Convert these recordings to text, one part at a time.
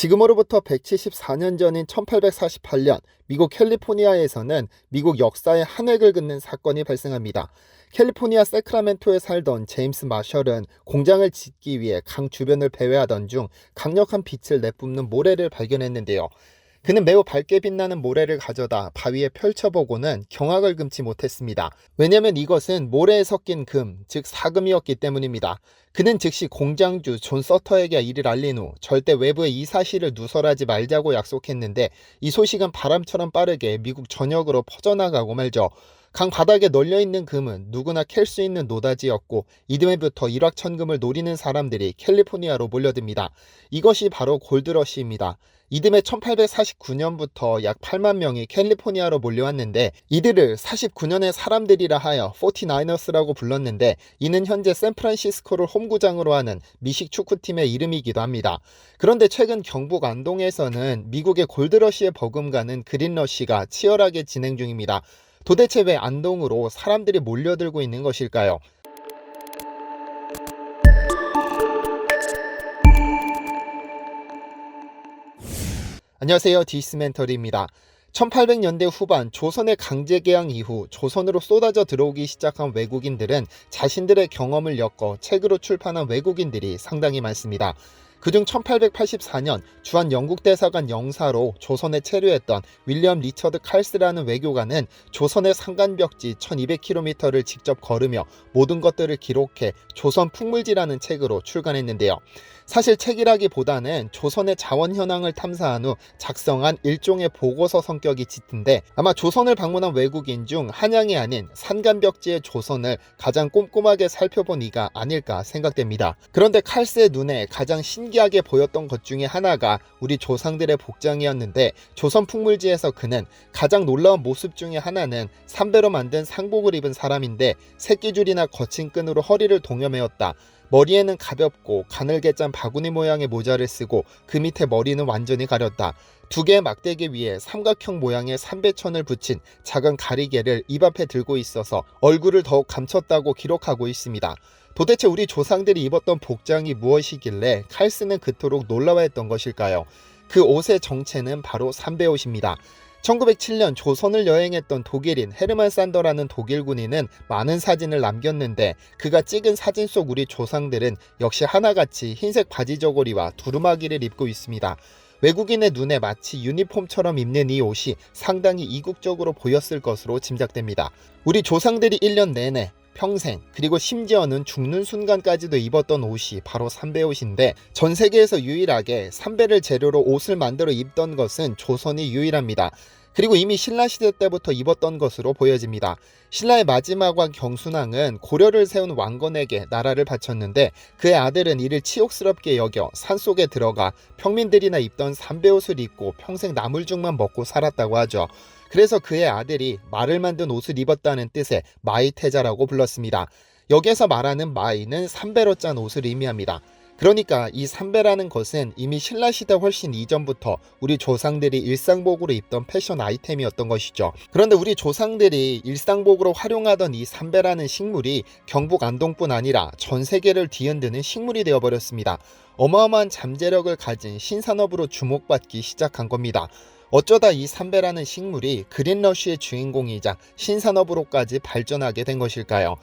지금으로부터 174년 전인 1848년 미국 캘리포니아에서는 미국 역사의 한 획을 긋는 사건이 발생합니다. 캘리포니아 세크라멘토에 살던 제임스 마셜은 공장을 짓기 위해 강 주변을 배회하던 중 강력한 빛을 내뿜는 모래를 발견했는데요. 그는 매우 밝게 빛나는 모래를 가져다 바위에 펼쳐보고는 경악을 금치 못했습니다. 왜냐하면 이것은 모래에 섞인 금, 즉 사금이었기 때문입니다. 그는 즉시 공장주 존 서터에게 이를 알린 후 절대 외부에 이 사실을 누설하지 말자고 약속했는데, 이 소식은 바람처럼 빠르게 미국 전역으로 퍼져나가고 말죠. 강 바닥에 널려있는 금은 누구나 캘 수 있는 노다지였고, 이듬해부터 일확천금을 노리는 사람들이 캘리포니아로 몰려듭니다. 이것이 바로 골드러시입니다. 이듬해 1849년부터 약 8만 명이 캘리포니아로 몰려왔는데, 이들을 49년의 사람들이라 하여 49ers라고 불렀는데, 이는 현재 샌프란시스코를 홈구장으로 하는 미식 축구팀의 이름이기도 합니다. 그런데 최근 경북 안동에서는 미국의 골드러시에 버금가는 그린러시가 치열하게 진행 중입니다. 도대체 왜 안동으로 사람들이 몰려들고 있는 것일까요? 안녕하세요, 디스멘터리입니다. 1800년대 후반 조선의 강제개항 이후 조선으로 쏟아져 들어오기 시작한 외국인들은 자신들의 경험을 엮어 책으로 출판한 외국인들이 상당히 많습니다. 그중 1884년 주한 영국 대사관 영사로 조선에 체류했던 윌리엄 리처드 칼스라는 외교관은 조선의 상간벽지 1200km를 직접 걸으며 모든 것들을 기록해 조선 풍물지라는 책으로 출간했는데요. 사실 책이라기보다는 조선의 자원 현황을 탐사한 후 작성한 일종의 보고서 성격이 짙은데, 아마 조선을 방문한 외국인 중 한양이 아닌 산간벽지의 조선을 가장 꼼꼼하게 살펴본 이가 아닐까 생각됩니다. 그런데 칼스의 눈에 가장 신기하게 보였던 것 중에 하나가 우리 조상들의 복장이었는데, 조선 풍물지에서 그는 가장 놀라운 모습 중에 하나는 삼배로 만든 상복을 입은 사람인데, 새끼줄이나 거친 끈으로 허리를 동여매었다. 머리에는 가볍고 가늘게 짠 바구니 모양의 모자를 쓰고 그 밑에 머리는 완전히 가렸다. 두 개의 막대기 위에 삼각형 모양의 삼배천을 붙인 작은 가리개를 입 앞에 들고 있어서 얼굴을 더욱 감췄다고 기록하고 있습니다. 도대체 우리 조상들이 입었던 복장이 무엇이길래 칼스는 그토록 놀라워했던 것일까요? 그 옷의 정체는 바로 삼배옷입니다. 1907년 조선을 여행했던 독일인 헤르만 산더라는 독일 군인은 많은 사진을 남겼는데, 그가 찍은 사진 속 우리 조상들은 역시 하나같이 흰색 바지 저고리와 두루마기를 입고 있습니다. 외국인의 눈에 마치 유니폼처럼 입는 이 옷이 상당히 이국적으로 보였을 것으로 짐작됩니다. 우리 조상들이 1년 내내 평생, 그리고 심지어는 죽는 순간까지도 입었던 옷이 바로 삼배옷인데, 전 세계에서 유일하게 삼배를 재료로 옷을 만들어 입던 것은 조선이 유일합니다. 그리고 이미 신라시대 때부터 입었던 것으로 보여집니다. 신라의 마지막 왕 경순왕은 고려를 세운 왕건에게 나라를 바쳤는데, 그의 아들은 이를 치욕스럽게 여겨 산속에 들어가 평민들이나 입던 삼배옷을 입고 평생 나물죽만 먹고 살았다고 하죠. 그래서 그의 아들이 말을 만든 옷을 입었다는 뜻의 마이태자라고 불렀습니다. 여기에서 말하는 마이는 삼배로 짠 옷을 의미합니다. 그러니까 이 삼배라는 것은 이미 신라시대 훨씬 이전부터 우리 조상들이 일상복으로 입던 패션 아이템이었던 것이죠. 그런데 우리 조상들이 일상복으로 활용하던 이 삼배라는 식물이 경북 안동뿐 아니라 전 세계를 뒤흔드는 식물이 되어버렸습니다. 어마어마한 잠재력을 가진 신산업으로 주목받기 시작한 겁니다. 어쩌다 이 삼배라는 식물이 그린러시의 주인공이자 신산업으로까지 발전하게 된 것일까요?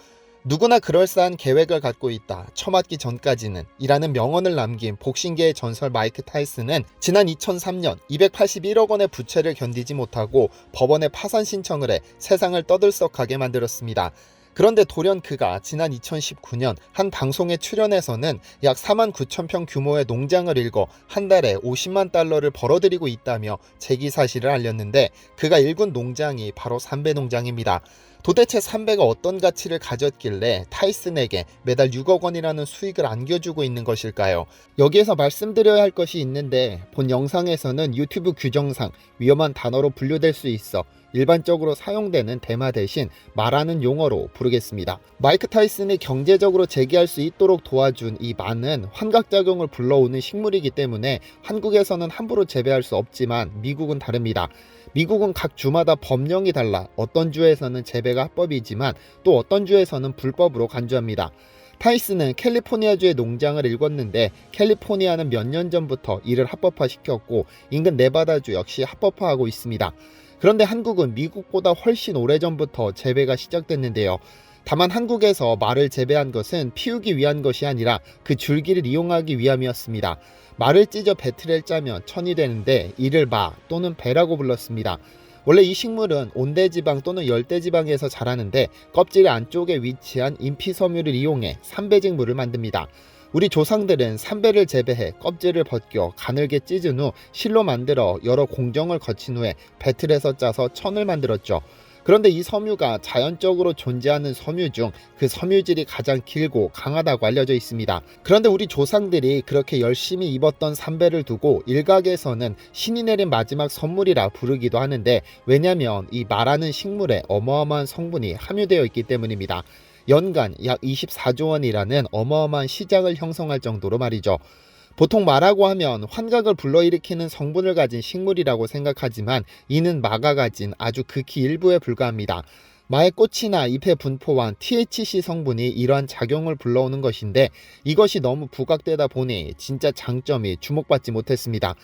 누구나 그럴싸한 계획을 갖고 있다, 처맞기 전까지는 이라는 명언을 남긴 복싱계의 전설 마이크 타이슨은 지난 2003년 281억 원의 부채를 견디지 못하고 법원에 파산 신청을 해 세상을 떠들썩하게 만들었습니다. 그런데 돌연 그가 지난 2019년 한 방송에 출연해서는 약 4만 9천 평 규모의 농장을 일궈 한 달에 50만 달러를 벌어들이고 있다며 재기 사실을 알렸는데, 그가 일군 농장이 바로 삼배 농장입니다. 도대체 삼배가 어떤 가치를 가졌길래 타이슨에게 매달 6억 원이라는 수익을 안겨주고 있는 것일까요? 여기에서 말씀드려야 할 것이 있는데, 본 영상에서는 유튜브 규정상 위험한 단어로 분류될 수 있어 일반적으로 사용되는 대마 대신 말하는 용어로 부르겠습니다. 마이크 타이슨이 경제적으로 재기할 수 있도록 도와준 이 마는 환각작용을 불러오는 식물이기 때문에 한국에서는 함부로 재배할 수 없지만 미국은 다릅니다. 미국은 각 주마다 법령이 달라 어떤 주에서는 재배가 합법이지만 또 어떤 주에서는 불법으로 간주합니다. 타이슨은 캘리포니아주의 농장을 일궜는데 캘리포니아는 몇 년 전부터 이를 합법화시켰고 인근 네바다주 역시 합법화하고 있습니다. 그런데 한국은 미국보다 훨씬 오래전부터 재배가 시작됐는데요. 다만 한국에서 말을 재배한 것은 피우기 위한 것이 아니라 그 줄기를 이용하기 위함이었습니다. 말을 찢어 배틀을 짜면 천이 되는데 이를 마 또는 배라고 불렀습니다. 원래 이 식물은 온대지방 또는 열대지방에서 자라는데 껍질 안쪽에 위치한 인피섬유를 이용해 삼배직물을 만듭니다. 우리 조상들은 삼배를 재배해 껍질을 벗겨 가늘게 찢은 후 실로 만들어 여러 공정을 거친 후에 배틀에서 짜서 천을 만들었죠. 그런데 이 섬유가 자연적으로 존재하는 섬유 중 그 섬유질이 가장 길고 강하다고 알려져 있습니다. 그런데 우리 조상들이 그렇게 열심히 입었던 삼배를 두고 일각에서는 신이 내린 마지막 선물이라 부르기도 하는데, 왜냐하면 이 마라는 식물에 어마어마한 성분이 함유되어 있기 때문입니다. 연간 약 24조 원이라는 어마어마한 시장을 형성할 정도로 말이죠. 보통 마라고 하면 환각을 불러일으키는 성분을 가진 식물이라고 생각하지만 이는 마가 가진 아주 극히 일부에 불과합니다. 마의 꽃이나 잎의 분포한 THC 성분이 이러한 작용을 불러오는 것인데, 이것이 너무 부각되다 보니 진짜 장점이 주목받지 못했습니다.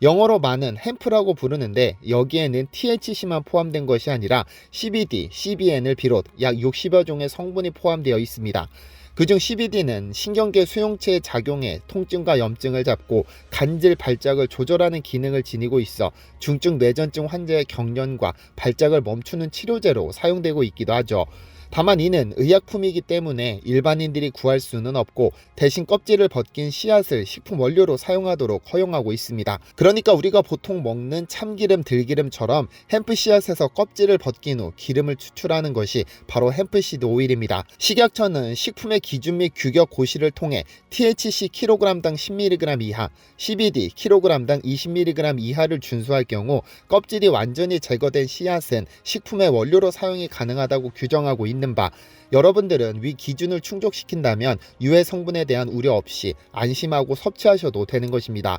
영어로 마는 햄프라고 부르는데 여기에는 THC만 포함된 것이 아니라 CBD, CBN을 비롯 약 60여 종의 성분이 포함되어 있습니다. 그중 CBD는 신경계 수용체에 작용해 통증과 염증을 잡고 간질 발작을 조절하는 기능을 지니고 있어 중증 뇌전증 환자의 경련과 발작을 멈추는 치료제로 사용되고 있기도 하죠. 다만 이는 의약품이기 때문에 일반인들이 구할 수는 없고 대신 껍질을 벗긴 씨앗을 식품 원료로 사용하도록 허용하고 있습니다. 그러니까 우리가 보통 먹는 참기름, 들기름처럼 햄프 씨앗에서 껍질을 벗긴 후 기름을 추출하는 것이 바로 햄프시드 오일입니다. 식약처는 식품의 기준 및 규격 고시를 통해 THC kg당 10mg 이하, CBD kg당 20mg 이하를 준수할 경우 껍질이 완전히 제거된 씨앗은 식품의 원료로 사용이 가능하다고 규정하고 있는 바, 여러분들은 위 기준을 충족시킨다면 유해 성분에 대한 우려 없이 안심하고 섭취하셔도 되는 것입니다.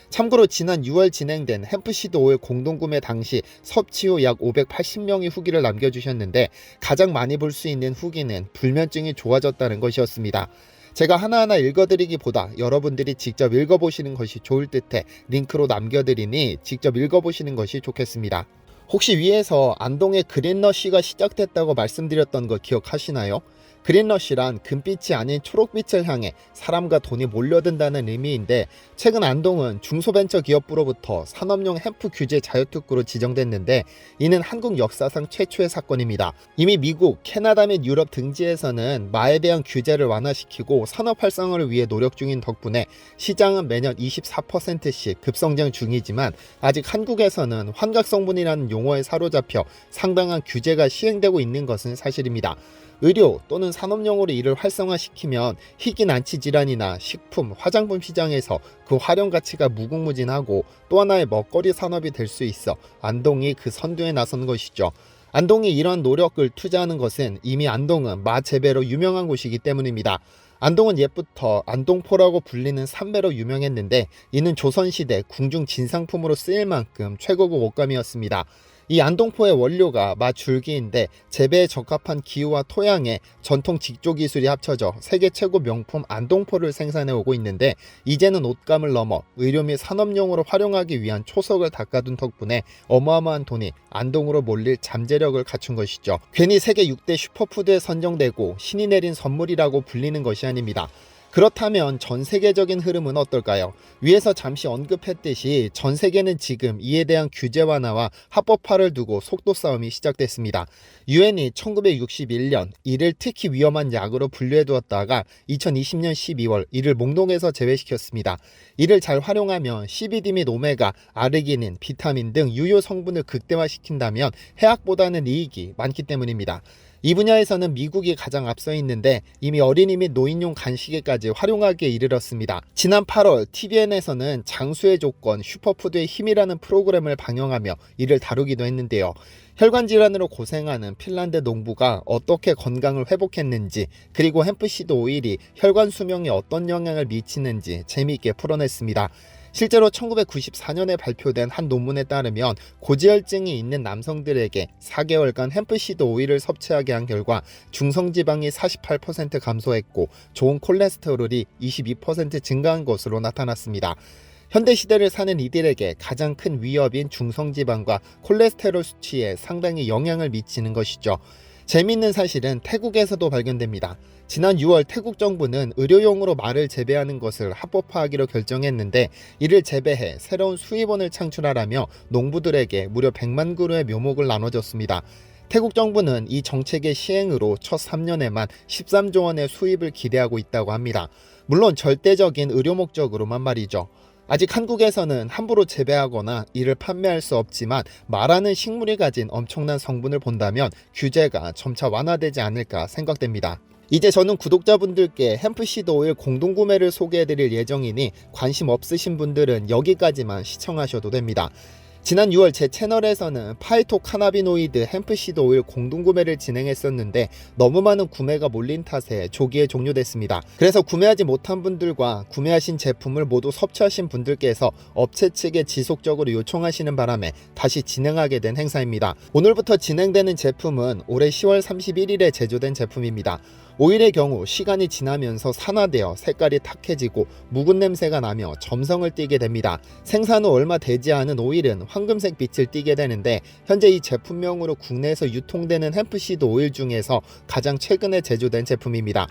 참고로 지난 6월 진행된 햄프시드 오일 공동구매 당시 섭취 후 약 580명이 후기를 남겨주셨는데 가장 많이 볼 수 있는 후기는 불면증이 좋아졌다는 것이었습니다. 제가 하나하나 읽어드리기보다 여러분들이 직접 읽어보시는 것이 좋을 듯해 링크로 남겨드리니 직접 읽어보시는 것이 좋겠습니다. 혹시 위에서 안동의 그린러쉬가 시작됐다고 말씀드렸던 거 기억하시나요? 그린러쉬란 금빛이 아닌 초록빛을 향해 사람과 돈이 몰려든다는 의미인데, 최근 안동은 중소벤처기업부로부터 산업용 햄프 규제 자유특구로 지정됐는데 이는 한국 역사상 최초의 사건입니다. 이미 미국, 캐나다 및 유럽 등지에서는 마에 대한 규제를 완화시키고 산업 활성화를 위해 노력 중인 덕분에 시장은 매년 24%씩 급성장 중이지만 아직 한국에서는 환각성분이라는 용어에 사로잡혀 상당한 규제가 시행되고 있는 것은 사실입니다. 의료 또는 산업용으로 이를 활성화시키면 희귀난치 질환이나 식품, 화장품 시장에서 그 활용 가치가 무궁무진하고 또 하나의 먹거리 산업이 될 수 있어 안동이 그 선두에 나선 것이죠. 안동이 이런 노력을 투자하는 것은 이미 안동은 마 재배로 유명한 곳이기 때문입니다. 안동은 옛부터 안동포라고 불리는 삼배로 유명했는데 이는 조선시대 궁중 진상품으로 쓰일 만큼 최고급 옷감이었습니다. 이 안동포의 원료가 마 줄기인데 재배에 적합한 기후와 토양에 전통 직조 기술이 합쳐져 세계 최고 명품 안동포를 생산해 오고 있는데, 이제는 옷감을 넘어 의료 및 산업용으로 활용하기 위한 초석을 닦아둔 덕분에 어마어마한 돈이 안동으로 몰릴 잠재력을 갖춘 것이죠. 괜히 세계 6대 슈퍼푸드에 선정되고 신이 내린 선물이라고 불리는 것이 아닙니다. 그렇다면 전 세계적인 흐름은 어떨까요? 위에서 잠시 언급했듯이 전 세계는 지금 이에 대한 규제 완화와 합법화를 두고 속도 싸움이 시작됐습니다. 유엔이 1961년 이를 특히 위험한 약으로 분류해 두었다가 2020년 12월 이를 목록에서 제외시켰습니다. 이를 잘 활용하면 CBD 및 오메가, 아르기닌, 비타민 등 유효 성분을 극대화시킨다면 해악보다는 이익이 많기 때문입니다. 이 분야에서는 미국이 가장 앞서 있는데 이미 어린이 및 노인용 간식에까지 활용하기에 이르렀습니다. 지난 8월 TVN에서는 장수의 조건 슈퍼푸드의 힘이라는 프로그램을 방영하며 이를 다루기도 했는데요. 혈관 질환으로 고생하는 핀란드 농부가 어떻게 건강을 회복했는지, 그리고 햄프시드 오일이 혈관 수명에 어떤 영향을 미치는지 재미있게 풀어냈습니다. 실제로 1994년에 발표된 한 논문에 따르면 고지혈증이 있는 남성들에게 4개월간 햄프시드 오일을 섭취하게 한 결과 중성지방이 48% 감소했고 좋은 콜레스테롤이 22% 증가한 것으로 나타났습니다. 현대시대를 사는 이들에게 가장 큰 위협인 중성지방과 콜레스테롤 수치에 상당히 영향을 미치는 것이죠. 재미있는 사실은 태국에서도 발견됩니다. 지난 6월 태국 정부는 의료용으로 말을 재배하는 것을 합법화하기로 결정했는데 이를 재배해 새로운 수입원을 창출하라며 농부들에게 무려 100만 그루의 묘목을 나눠줬습니다. 태국 정부는 이 정책의 시행으로 첫 3년에만 13조 원의 수입을 기대하고 있다고 합니다. 물론 절대적인 의료 목적으로만 말이죠. 아직 한국에서는 함부로 재배하거나 이를 판매할 수 없지만 말하는 식물이 가진 엄청난 성분을 본다면 규제가 점차 완화되지 않을까 생각됩니다. 이제 저는 구독자분들께 햄프시드 오일 공동구매를 소개해드릴 예정이니 관심 없으신 분들은 여기까지만 시청하셔도 됩니다. 지난 6월 제 채널에서는 파이토 카나비노이드 햄프시드 오일 공동구매를 진행했었는데 너무 많은 구매가 몰린 탓에 조기에 종료됐습니다. 그래서 구매하지 못한 분들과 구매하신 제품을 모두 섭취하신 분들께서 업체 측에 지속적으로 요청하시는 바람에 다시 진행하게 된 행사입니다. 오늘부터 진행되는 제품은 올해 10월 31일에 제조된 제품입니다. 오일의 경우 시간이 지나면서 산화되어 색깔이 탁해지고 묵은 냄새가 나며 점성을 띠게 됩니다. 생산 후 얼마 되지 않은 오일은 황금색 빛을 띠게 되는데 현재 이 제품명으로 국내에서 유통되는 햄프시드 오일 중에서 가장 최근에 제조된 제품입니다.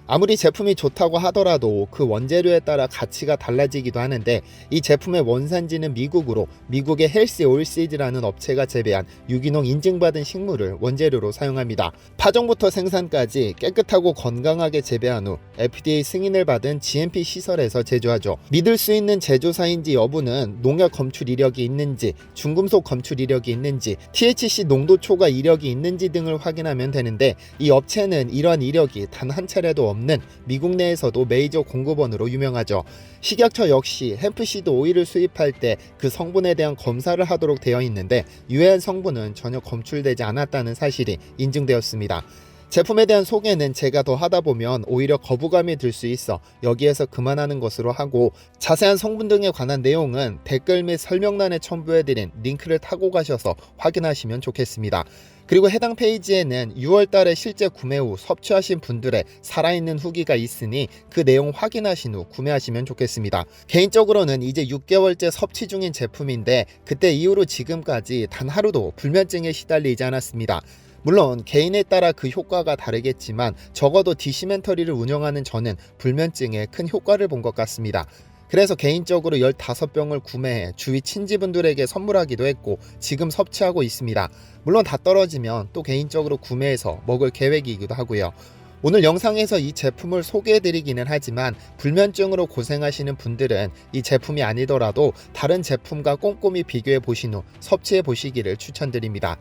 아무리 제품이 좋다고 하더라도 그 원재료에 따라 가치가 달라지기도 하는데 이 제품의 원산지는 미국으로 미국의 헬시 오일시드라는 업체가 재배한 유기농 인증받은 식물을 원재료로 사용합니다. 파종부터 생산까지 깨끗하고 건강하게 재배한 후 FDA 승인을 받은 GMP 시설에서 제조하죠. 믿을 수 있는 제조사인지 여부는 농약 검출 이력이 있는지, 중금속 검출 이력이 있는지, THC 농도초과 이력이 있는지 등을 확인하면 되는데 이 업체는 이러한 이력이 단 한 차례도 없는 미국 내에서도 메이저 공급원으로 유명하죠. 식약처 역시 햄프시드 오일을 수입할 때 그 성분에 대한 검사를 하도록 되어 있는데 유해한 성분은 전혀 검출되지 않았다는 사실이 인증되었습니다. 제품에 대한 소개는 제가 더 하다 보면 오히려 거부감이 들 수 있어 여기에서 그만하는 것으로 하고 자세한 성분 등에 관한 내용은 댓글 및 설명란에 첨부해드린 링크를 타고 가셔서 확인하시면 좋겠습니다. 그리고 해당 페이지에는 6월 달에 실제 구매 후 섭취하신 분들의 살아있는 후기가 있으니 그 내용 확인하신 후 구매하시면 좋겠습니다. 개인적으로는 이제 6개월째 섭취 중인 제품인데 그때 이후로 지금까지 단 하루도 불면증에 시달리지 않았습니다. 물론 개인에 따라 그 효과가 다르겠지만 적어도 디시멘터리를 운영하는 저는 불면증에 큰 효과를 본 것 같습니다. 그래서 개인적으로 15병을 구매해 주위 친지분들에게 선물하기도 했고 지금 섭취하고 있습니다. 물론 다 떨어지면 또 개인적으로 구매해서 먹을 계획이기도 하고요. 오늘 영상에서 이 제품을 소개해드리기는 하지만 불면증으로 고생하시는 분들은 이 제품이 아니더라도 다른 제품과 꼼꼼히 비교해 보신 후 섭취해 보시기를 추천드립니다.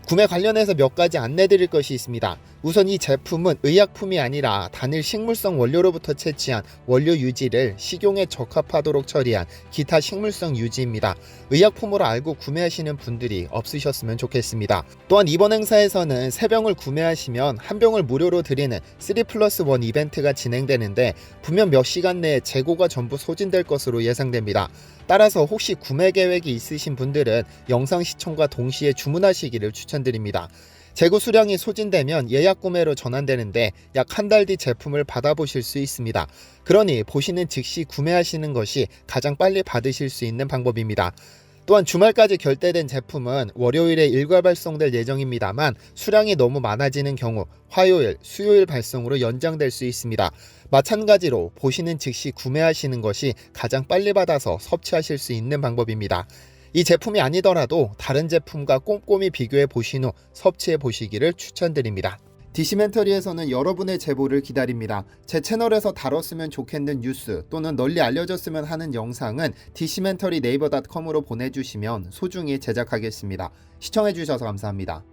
구매 관련해서 몇 가지 안내 드릴 것이 있습니다. 우선 이 제품은 의약품이 아니라 단일 식물성 원료로부터 채취한 원료 유지를 식용에 적합하도록 처리한 기타 식물성 유지입니다. 의약품으로 알고 구매하시는 분들이 없으셨으면 좋겠습니다. 또한 이번 행사에서는 3병을 구매하시면 1병을 무료로 드리는 3+1 이벤트가 진행되는데 분명 몇 시간 내에 재고가 전부 소진될 것으로 예상됩니다. 따라서 혹시 구매 계획이 있으신 분들은 영상 시청과 동시에 주문하시기를 추천드립니다. 재고 수량이 소진되면 예약 구매로 전환되는데 약 한 달 뒤 제품을 받아보실 수 있습니다. 그러니 보시는 즉시 구매하시는 것이 가장 빨리 받으실 수 있는 방법입니다. 또한 주말까지 결대된 제품은 월요일에 일괄 발송될 예정입니다만 수량이 너무 많아지는 경우 화요일, 수요일 발송으로 연장될 수 있습니다. 마찬가지로 보시는 즉시 구매하시는 것이 가장 빨리 받아서 섭취하실 수 있는 방법입니다. 이 제품이 아니더라도 다른 제품과 꼼꼼히 비교해 보신 후 섭취해 보시기를 추천드립니다. 디시멘터리에서는 여러분의 제보를 기다립니다. 제 채널에서 다뤘으면 좋겠는 뉴스 또는 널리 알려졌으면 하는 영상은 디시멘터리 네이버.com으로 보내주시면 소중히 제작하겠습니다. 시청해주셔서 감사합니다.